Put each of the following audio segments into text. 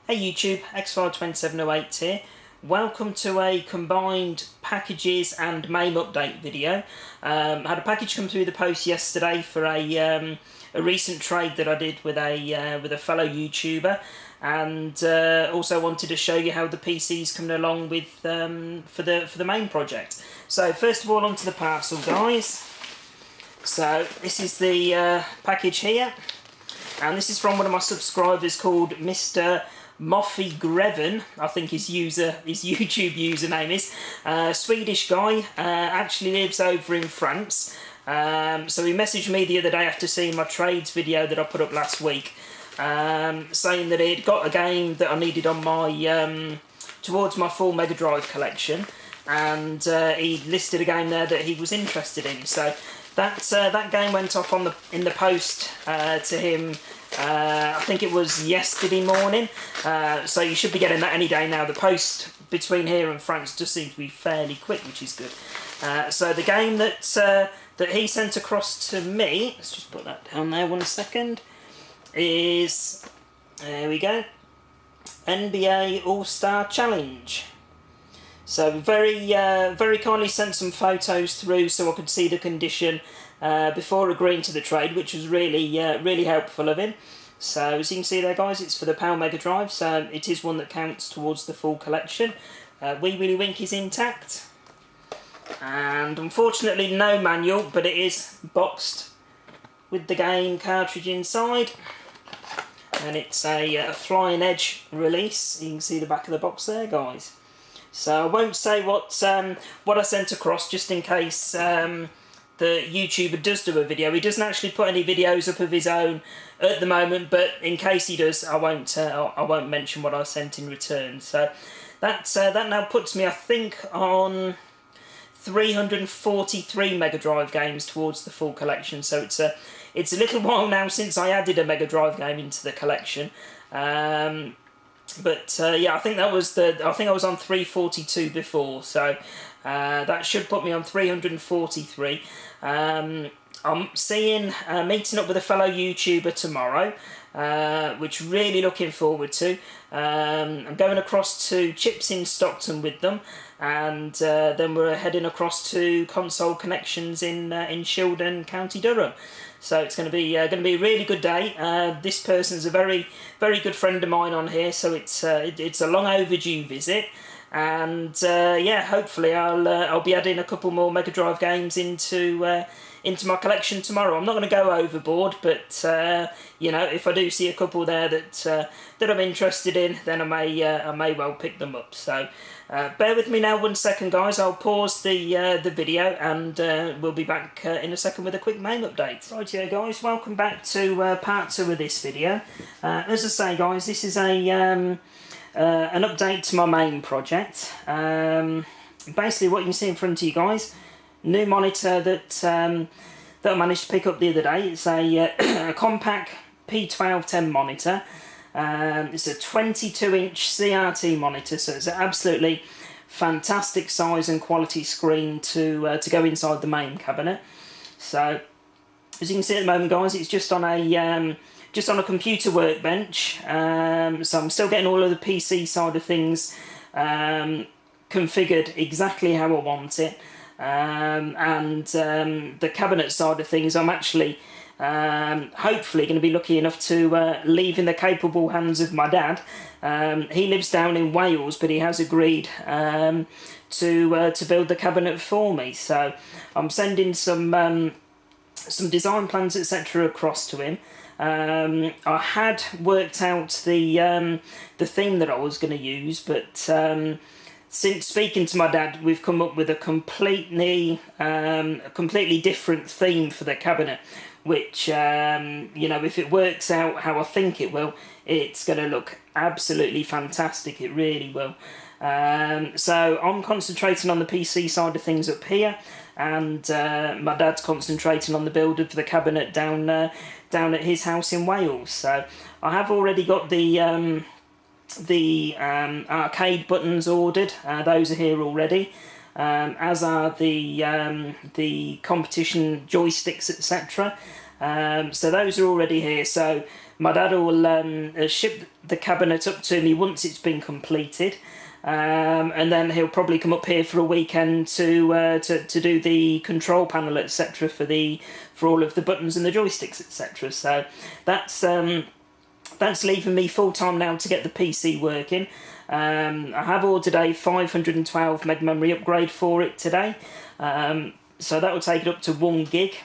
Hey YouTube, X52708 here. Welcome to a combined packages and MAME update video. I had a package come through the post yesterday for a recent trade that I did with a fellow YouTuber, and also wanted to show you how the PC's coming along with for the Mame project. So first of all, onto the parcel, guys. So this is the package here, and this is from one of my subscribers called Mr. Moffy Greven, I think his YouTube username is. Swedish guy, actually lives over in France. So he messaged me the other day after seeing my trades video that I put up last week, saying that he'd got a game that I needed on my towards my full Mega Drive collection, and he listed a game there that he was interested in. So that game went off in the post to him. I think it was yesterday morning, so you should be getting that any day now. The post between here and France does seem to be fairly quick, which is good. So the game that he sent across to me, let's just put that down there 1 second, is, there we go, NBA All-Star Challenge. So very kindly sent some photos through so I could see the condition before agreeing to the trade, which was really helpful of him. So as you can see there, guys, it's for the PAL Mega Drive, so it is one that counts towards the full collection. Wee Willie Wink is intact, and unfortunately no manual, but it is boxed with the game cartridge inside, and it's a Flying Edge release. You can see the back of the box there, guys. So I won't say what I sent across, just in case the YouTuber does do a video. He doesn't actually put any videos up of his own at the moment, but in case he does, I won't mention what I sent in return. So that now puts me, I think, on 343 Mega Drive games towards the full collection. So it's a little while now since I added a Mega Drive game into the collection. But yeah, I think I was on 342 before, so that should put me on 343. I'm meeting up with a fellow YouTuber tomorrow, which really looking forward to. I'm going across to Chips in Stockton with them, and then we're heading across to Console Connections in Shildon, County Durham. So it's going to be a really good day. This person's a very good friend of mine on here, so it's a long overdue visit. And yeah, hopefully I'll be adding a couple more Mega Drive games into my collection tomorrow. I'm not going to go overboard, but you know, if I do see a couple there that I'm interested in, then I may well pick them up. So bear with me now 1 second, guys. I'll pause the video, and we'll be back in a second with a quick MAME update. Right here, guys, welcome back to part 2 of this video. As I say, guys, this is an update to my Mame project. Basically, what you can see in front of you, guys, new monitor that I managed to pick up the other day. It's a compact P1210 monitor. It's a 22-inch CRT monitor, so it's an absolutely fantastic size and quality screen to go inside the Mame cabinet. So as you can see at the moment, guys, it's just on a computer workbench. So I'm still getting all of the PC side of things configured exactly how I want it. And the cabinet side of things, I'm actually hopefully going to be lucky enough to leave in the capable hands of my dad. He lives down in Wales, but he has agreed to build the cabinet for me. So I'm sending some design plans, etc., across to him. I had worked out the theme that I was going to use, but since speaking to my dad, we've come up with a completely different theme for the cabinet, which, you know, if it works out how I think it will, it's going to look absolutely fantastic. It really will. So I'm concentrating on the PC side of things up here, and my dad's concentrating on the build of the cabinet down at his house in Wales. So I have already got the arcade buttons ordered. Those are here already, as are the competition joysticks, etc. So those are already here. So My dad will ship the cabinet up to me once it's been completed. And then he'll probably come up here for a weekend to do the control panel, etc. for all of the buttons and the joysticks, etc. So that's leaving me full time now to get the PC working. I have ordered a 512 meg memory upgrade for it today, so that will take it up to 1 gig.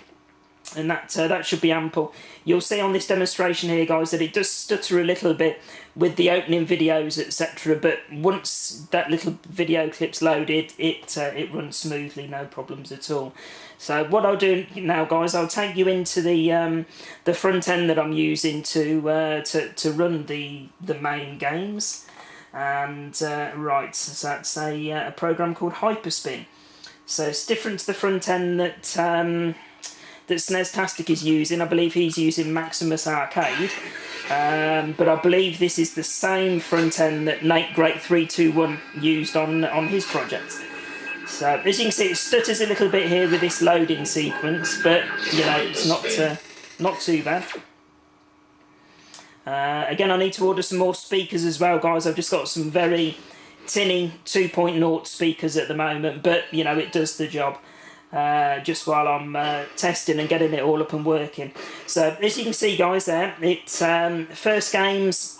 And that should be ample. You'll see on this demonstration here, guys, that it does stutter a little bit with the opening videos, etc. But once that little video clip's loaded, it runs smoothly, no problems at all. So what I'll do now, guys, I'll take you into the front end that I'm using to run the main games. And right, so that's a program called Hyperspin. So it's different to the front end that SNEStastic is using. I believe he's using Maximus Arcade, but I believe this is the same front end that Nate Great 321 used on his project. So as you can see, it stutters a little bit here with this loading sequence, but you know, it's not too bad. Again, I need to order some more speakers as well, guys. I've just got some very tinny 2.0 speakers at the moment, but you know, it does the job. Just while I'm testing and getting it all up and working. So as you can see, guys, there, it's first games,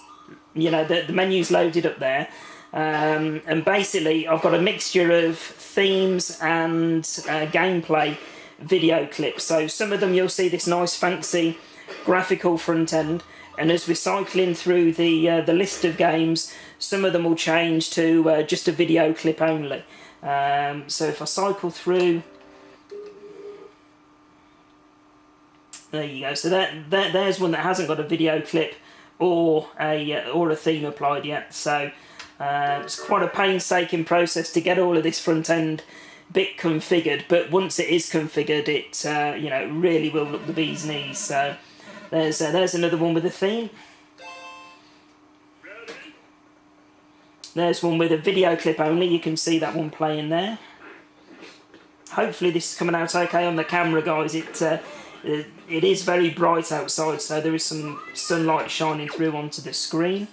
you know, the menu's loaded up there, and basically I've got a mixture of themes and gameplay video clips. So some of them you'll see this nice fancy graphical front end, and as we're cycling through the list of games, some of them will change to just a video clip only. So if I cycle through, there you go. So there's one that hasn't got a video clip or a theme applied yet. So it's quite a painstaking process to get all of this front end bit configured. But once it is configured, it you know, really will look the bee's knees. So there's another one with a theme. There's one with a video clip only. You can see that one playing there. Hopefully this is coming out okay on the camera, guys. It is very bright outside, so there is some sunlight shining through onto the screen.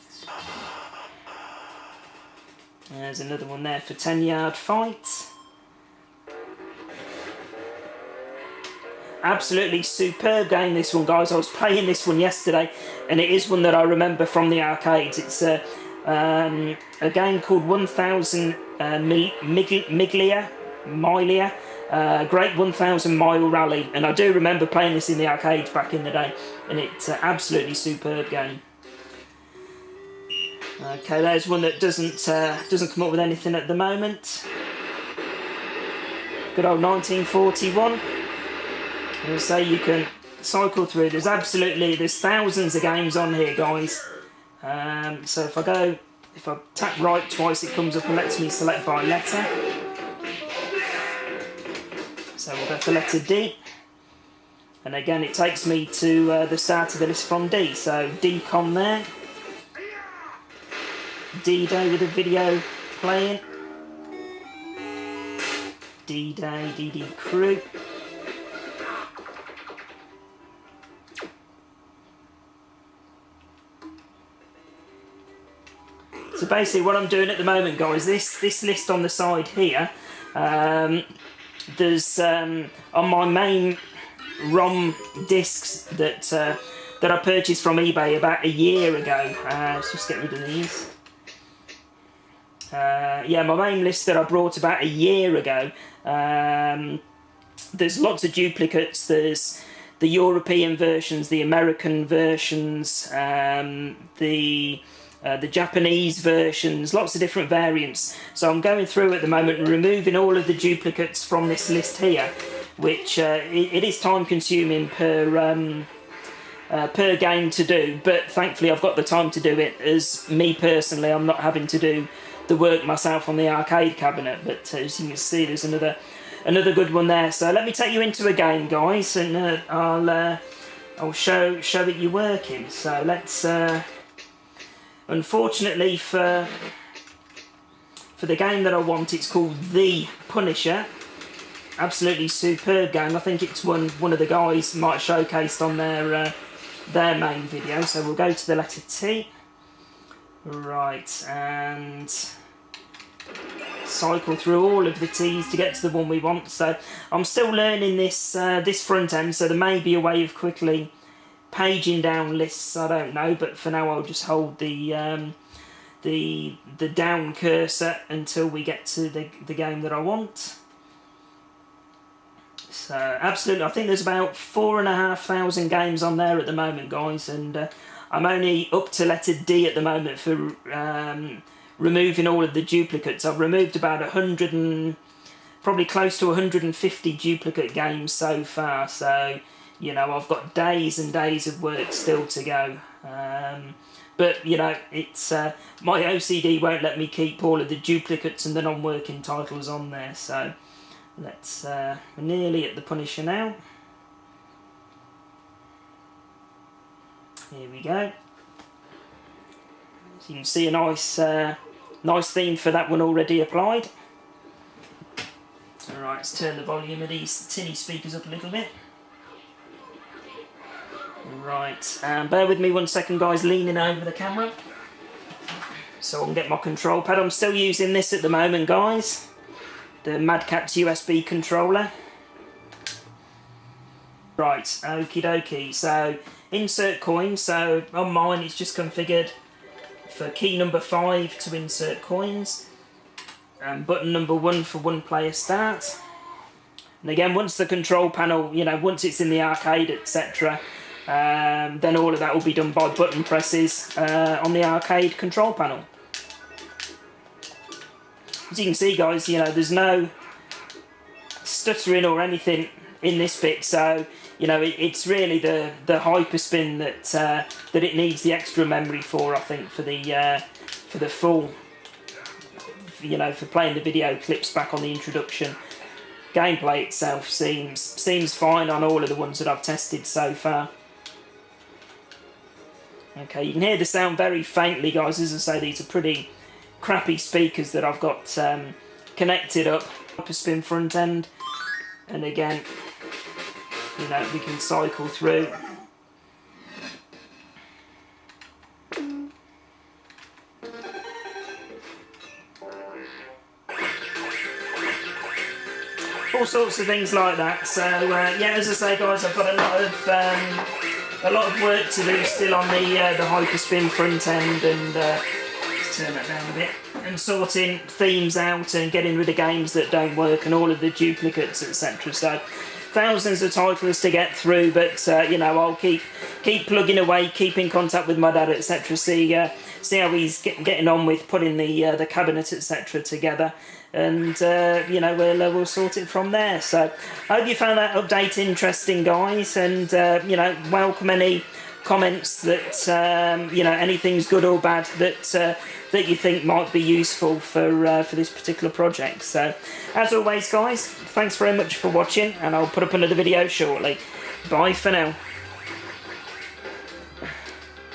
There's another one there for 10-yard fight. Absolutely superb game, this one, guys. I was playing this one yesterday, and it is one that I remember from the arcades. It's a game called 1000 Milia. Great 1000 Mile Rally, and I do remember playing this in the arcades back in the day, and it's an absolutely superb game. Okay, there's one that doesn't come up with anything at the moment. Good old 1941. As I say, you can cycle through. There's thousands of games on here, guys. So if I tap right twice, it comes up and lets me select by letter. So we'll go for letter D, and again it takes me to the start of the list from D. So DCOM there, D-Day with a video playing, D-Day, DD Crew. So basically what I'm doing at the moment, guys, this list on the side here, there's on my main ROM discs that I purchased from eBay about a year ago. Let's just get rid of these. Yeah, my main list that I brought about a year ago. There's lots of duplicates. There's the European versions, the American versions, the Japanese versions, lots of different variants. So I'm going through at the moment and removing all of the duplicates from this list here, which it is time consuming per game to do, but thankfully I've got the time to do it, as me personally I'm not having to do the work myself on the arcade cabinet. But as you can see, there's another good one there. So let me take you into a game, guys, and I'll show it you working. So let's unfortunately for the game that I want, it's called The Punisher. Absolutely superb game. I think it's one of the guys might have showcased on their main video. So we'll go to the letter T. Right, and cycle through all of the T's to get to the one we want. So I'm still learning this this front end, so there may be a way of quickly paging down lists, I don't know, but for now I'll just hold the down cursor until we get to the game that I want. So absolutely, I think there's about 4,500 games on there at the moment, guys, and I'm only up to letter D at the moment for removing all of the duplicates. I've removed about 100 and probably close to 150 duplicate games so far, so you know, I've got days and days of work still to go. But you know, it's my OCD won't let me keep all of the duplicates and the non-working titles on there, so let's we're nearly at the Punisher now. Here we go. So you can see a nice nice theme for that one already applied. Alright, let's turn the volume of these tinny speakers up a little bit. Right, bear with me 1 second, guys, leaning over the camera so I can get my control pad. I'm still using this at the moment, guys, the Madcap's USB controller. Right, okie dokie, so insert coin. So on mine it's just configured for key number 5 to insert coins, and button number 1 for one player start. And again, once the control panel, you know, once it's in the arcade, etc., then all of that will be done by button presses on the arcade control panel. As you can see, guys, you know, there's no stuttering or anything in this bit, so you know, it's really the hyperspin that it needs the extra memory for, I think, for the full, you know, for playing the video clips back on the introduction. Gameplay itself seems fine on all of the ones that I've tested so far. Okay, you can hear the sound very faintly, guys. As I say, these are pretty crappy speakers that I've got connected up. Hyperspin front end, and again, you know, we can cycle through. All sorts of things like that. So yeah, as I say, guys, I've got a lot of work to do still on the hyperspin front end, and let's turn that down a bit, and sorting themes out and getting rid of games that don't work and all of the duplicates, etc. So thousands of titles to get through, but you know, I'll keep plugging away, keep in contact with my dad, etc. See how he's getting on with putting the cabinet, etc. together, and you know, we'll sort it from there. So I hope you found that update interesting, guys, and you know, welcome any comments that you know, anything's good or bad that you think might be useful for this particular project. So as always, guys, thanks very much for watching, and I'll put up another video shortly. Bye for now.